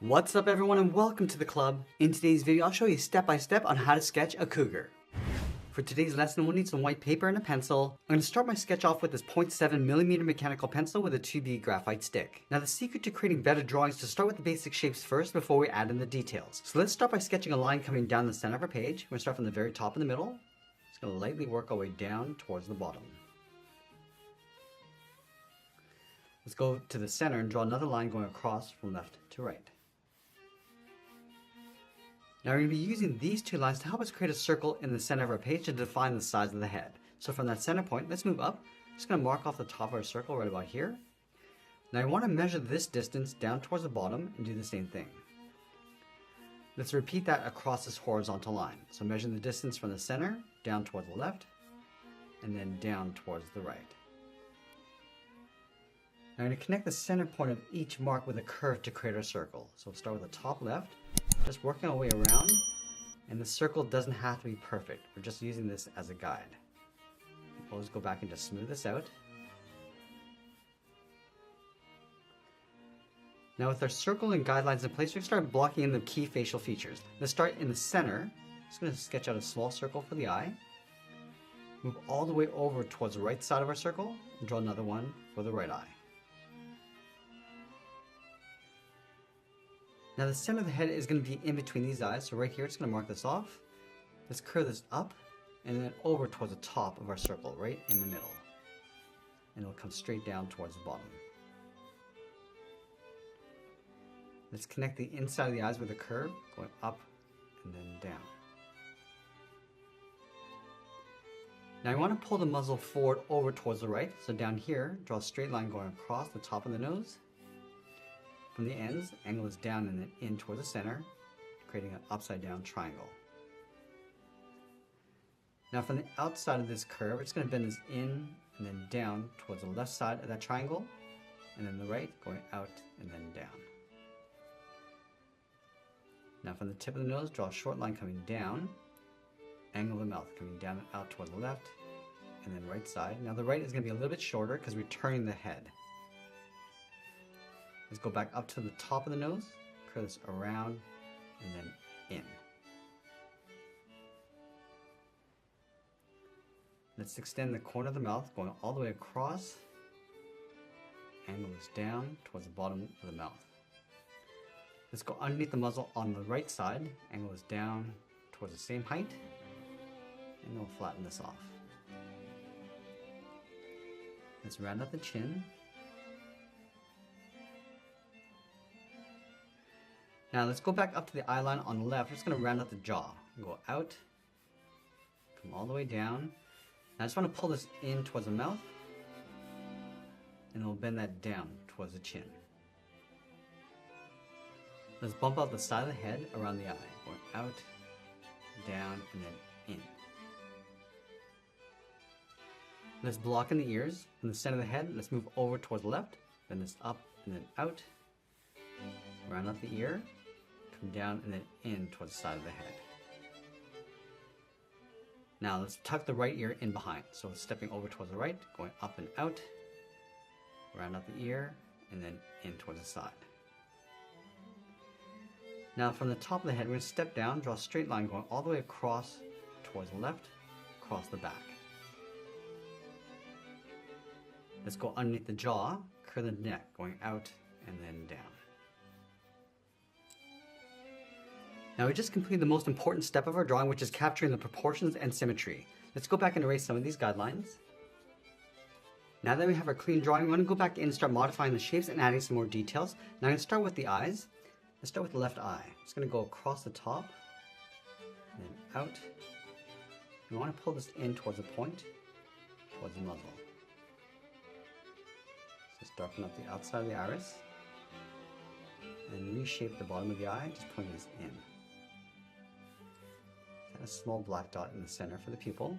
What's up everyone and welcome to the club. In today's video I'll show you step by step on how to sketch a cougar. For today's lesson we'll need some white paper and a pencil. I'm going to start my sketch off with this 0.7mm mechanical pencil with a 2B graphite stick. Now the secret to creating better drawings is to start with the basic shapes first before we add in the details. So let's start by sketching a line coming down the center of our page. We're going to start from the very top in the middle. Just going to lightly work our way down towards the bottom. Let's go to the center and draw another line going across from left to right. Now we're going to be using these two lines to help us create a circle in the center of our page to define the size of the head. So from that center point, let's move up. Just going to mark off the top of our circle right about here. Now I want to measure this distance down towards the bottom and do the same thing. Let's repeat that across this horizontal line. So measure the distance from the center down towards the left and then down towards the right. Now I'm going to connect the center point of each mark with a curve to create our circle. So we'll start with the top left. Just working our way around, and the circle doesn't have to be perfect. We're just using this as a guide. We'll just go back and just smooth this out. Now with our circle and guidelines in place, we're going to start blocking in the key facial features. Let's start in the center. Just going to sketch out a small circle for the eye. Move all the way over towards the right side of our circle, and draw another one for the right eye. Now the center of the head is going to be in between these eyes, so right here it's going to mark this off. Let's curve this up and then over towards the top of our circle, right in the middle. And it'll come straight down towards the bottom. Let's connect the inside of the eyes with a curve, going up and then down. Now I want to pull the muzzle forward over towards the right, so down here, draw a straight line going across the top of the nose. From the ends, angle is down and then in towards the center, creating an upside down triangle. Now from the outside of this curve, it's going to bend this in and then down towards the left side of that triangle, and then the right going out and then down. Now from the tip of the nose, draw a short line coming down, angle of the mouth coming down and out toward the left, and then right side. Now the right is going to be a little bit shorter because we're turning the head. Let's go back up to the top of the nose, curve this around, and then in. Let's extend the corner of the mouth, going all the way across. Angle this down towards the bottom of the mouth. Let's go underneath the muzzle on the right side, angle this down towards the same height, and we'll flatten this off. Let's round out the chin. Now let's go back up to the eye line on the left. We're just going to round out the jaw. Go out, come all the way down. Now I just want to pull this in towards the mouth, and we'll bend that down towards the chin. Let's bump out the side of the head around the eye. Going out, down, and then in. Let's block in the ears. From the center of the head, let's move over towards the left, bend this up and then out. Round out the ear, come down and then in towards the side of the head. Now let's tuck the right ear in behind. So stepping over towards the right, going up and out, round out the ear, and then in towards the side. Now from the top of the head, we're going to step down, draw a straight line going all the way across towards the left, across the back. Let's go underneath the jaw, curve the neck, going out and then down. Now we just completed the most important step of our drawing, which is capturing the proportions and symmetry. Let's go back and erase some of these guidelines. Now that we have our clean drawing, we want to go back in and start modifying the shapes and adding some more details. Now I'm going to start with the eyes. Let's start with the left eye. I'm just going to go across the top, and then out. We want to pull this in towards the point, towards the muzzle. So let's darken up the outside of the iris, and reshape the bottom of the eye, just pulling this in. A small black dot in the center for the pupil.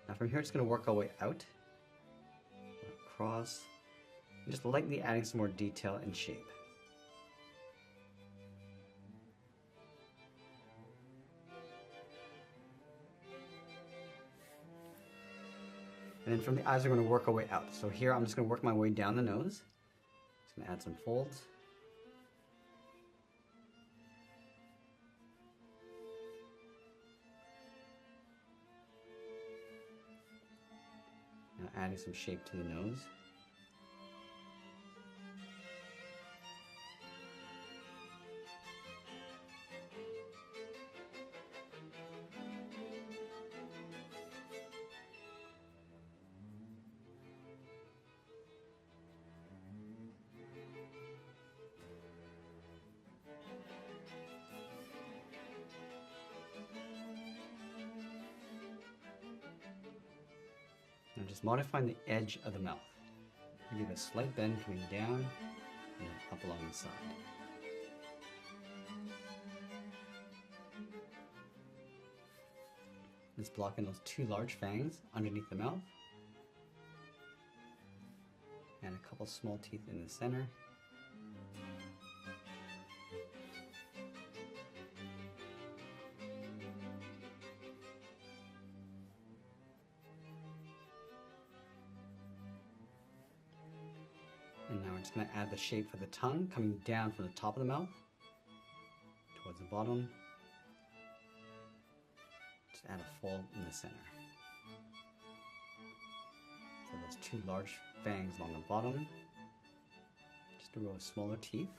Now from here it's going to work our way out, across, and just lightly adding some more detail and shape. And then from the eyes we're going to work our way out. So here I'm just going to work my way down the nose. Just going to add some folds. adding some shape to the nose. And just modifying the edge of the mouth. Give a slight bend coming down and then up along the side. Just blocking those two large fangs underneath the mouth. And a couple small teeth in the center. And now we're just going to add the shape for the tongue coming down from the top of the mouth towards the bottom. Just add a fold in the center. So those two large fangs along the bottom. Just a row of smaller teeth.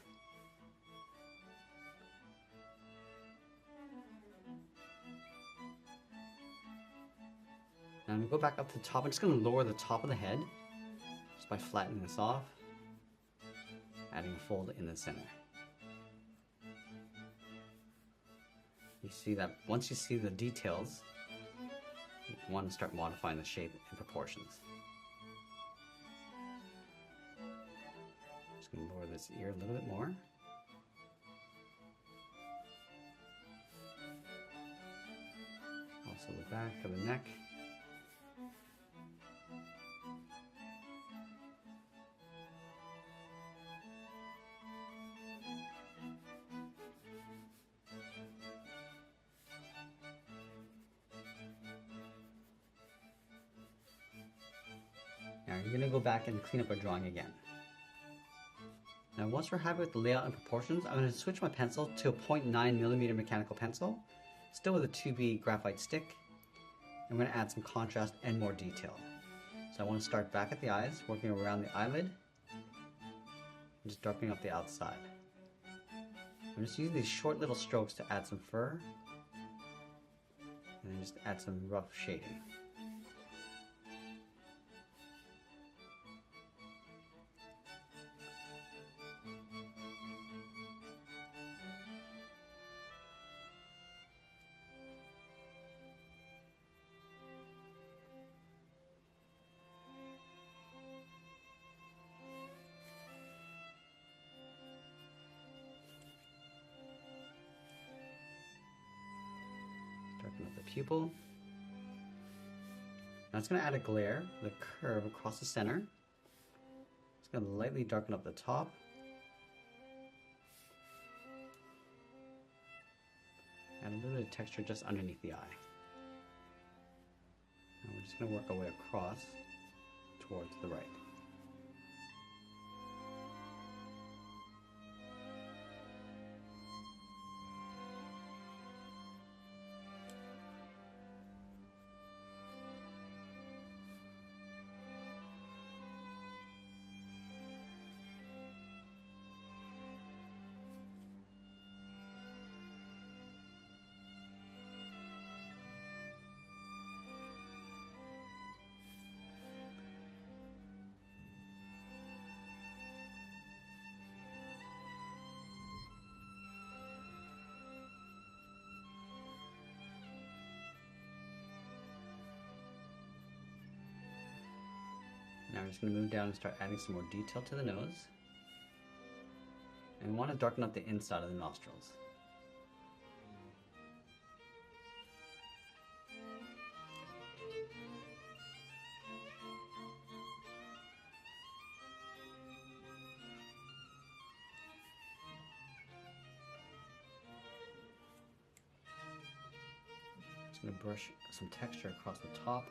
Now I'm going to go back up to the top. I'm just going to lower the top of the head just by flattening this off. Adding a fold in the center. You see that once you see the details, you want to start modifying the shape and proportions. Just going to lower this ear a little bit more. Also the back of the neck. Now you're going to go back and clean up our drawing again. Now once we're happy with the layout and proportions, I'm going to switch my pencil to a 0.9mm mechanical pencil, still with a 2B graphite stick. I'm going to add some contrast and more detail. So I want to start back at the eyes, working around the eyelid, and just darkening up the outside. I'm just using these short little strokes to add some fur, and then just add some rough shading. Darken up the pupil. Now it's going to add a glare, the curve across the center. It's going to lightly darken up the top. Add a little bit of texture just underneath the eye. Now we're just going to work our way across towards the right. Now we're just going to move down and start adding some more detail to the nose. And we want to darken up the inside of the nostrils. Just going to brush some texture across the top.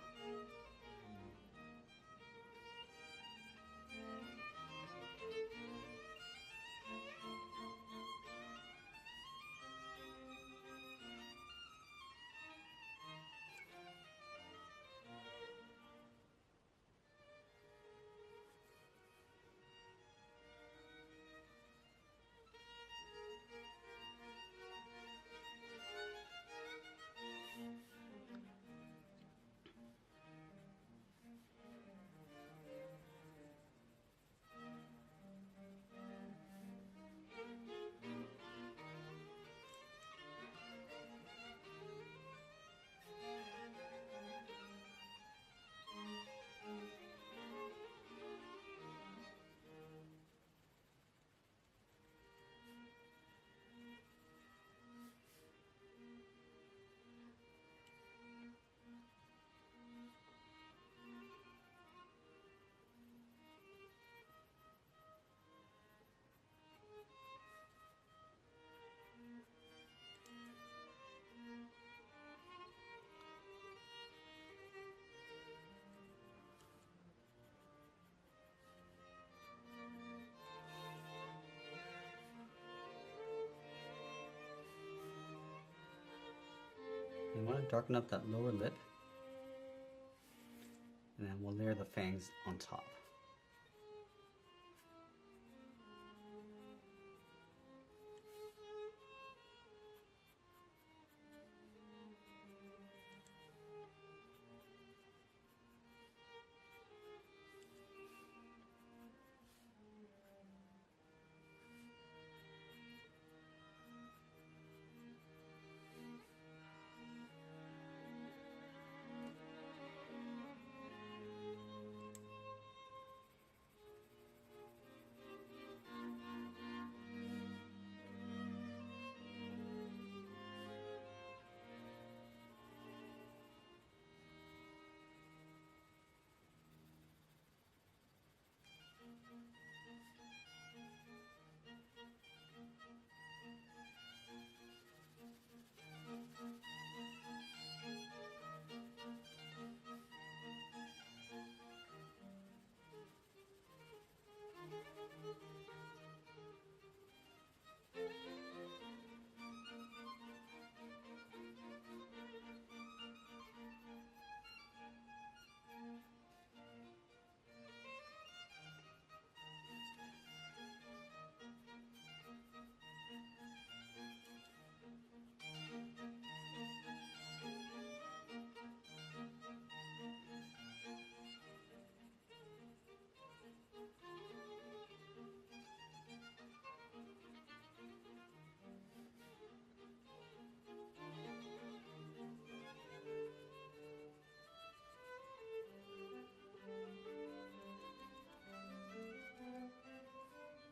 darken up that lower lip, and then we'll layer the fangs on top.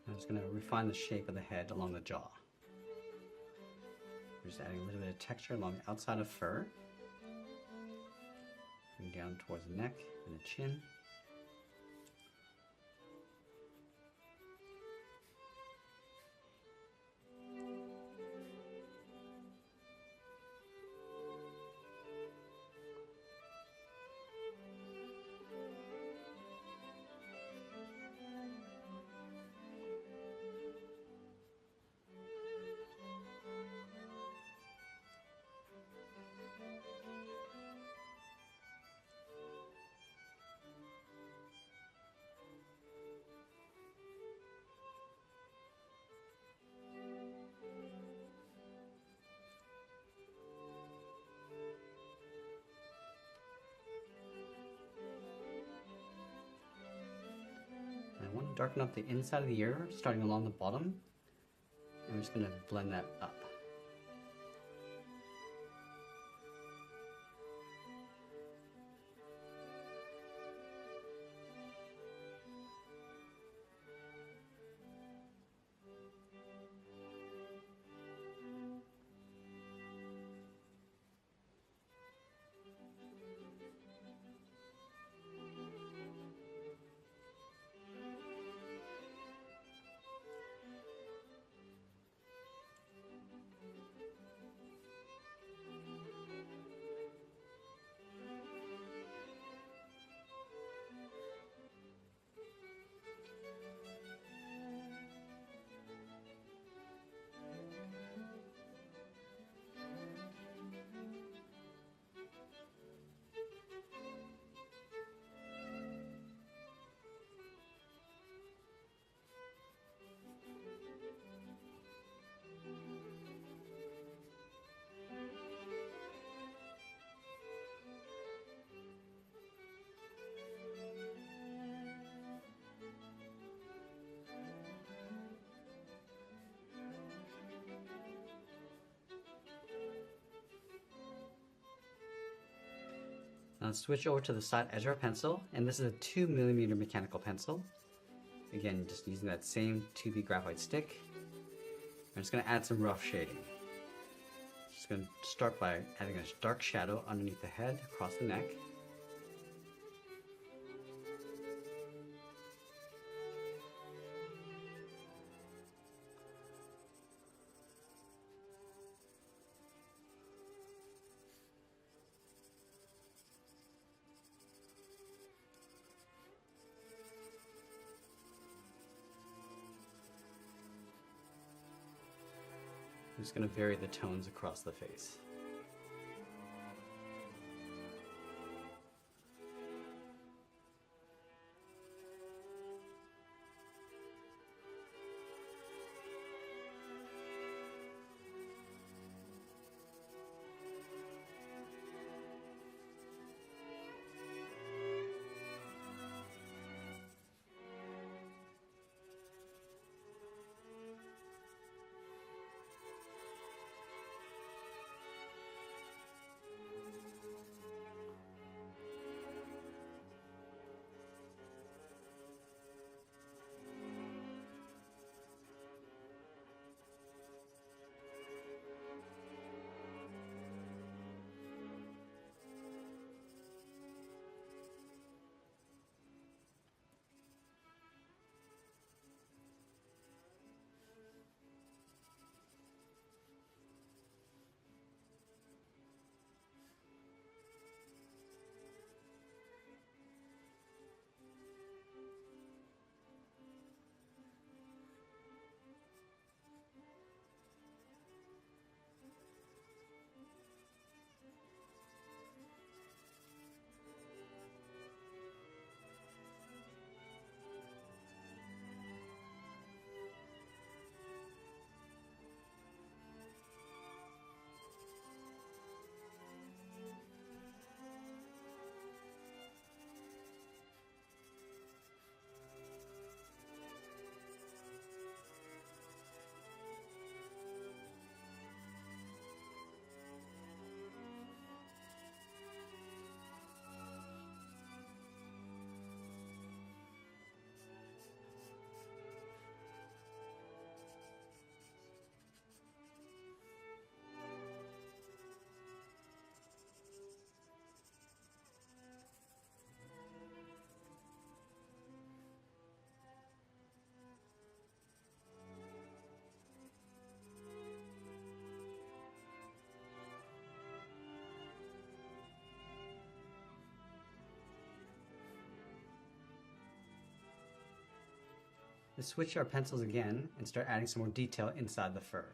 I'm just going to refine the shape of the head along the jaw. We're just adding a little bit of texture along the outside of fur, and down towards the neck and the chin. I want to darken up the inside of the ear, starting along the bottom. I'm just going to blend that up. Now let's switch over to the side edge of our pencil, and this is a 2mm mechanical pencil. Again, just using that same 2B graphite stick. I'm just going to add some rough shading. Just going to start by adding a dark shadow underneath the head, across the neck. I'm just going to vary the tones across the face. Let's switch our pencils again and start adding some more detail inside the fur.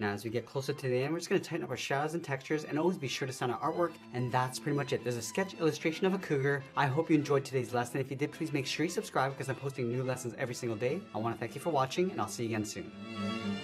Now as we get closer to the end, we're just going to tighten up our shadows and textures, and always be sure to sign our artwork, and that's pretty much it. There's a sketch illustration of a cougar. I hope you enjoyed today's lesson. If you did, please make sure you subscribe because I'm posting new lessons every single day. I want to thank you for watching, and I'll see you again soon.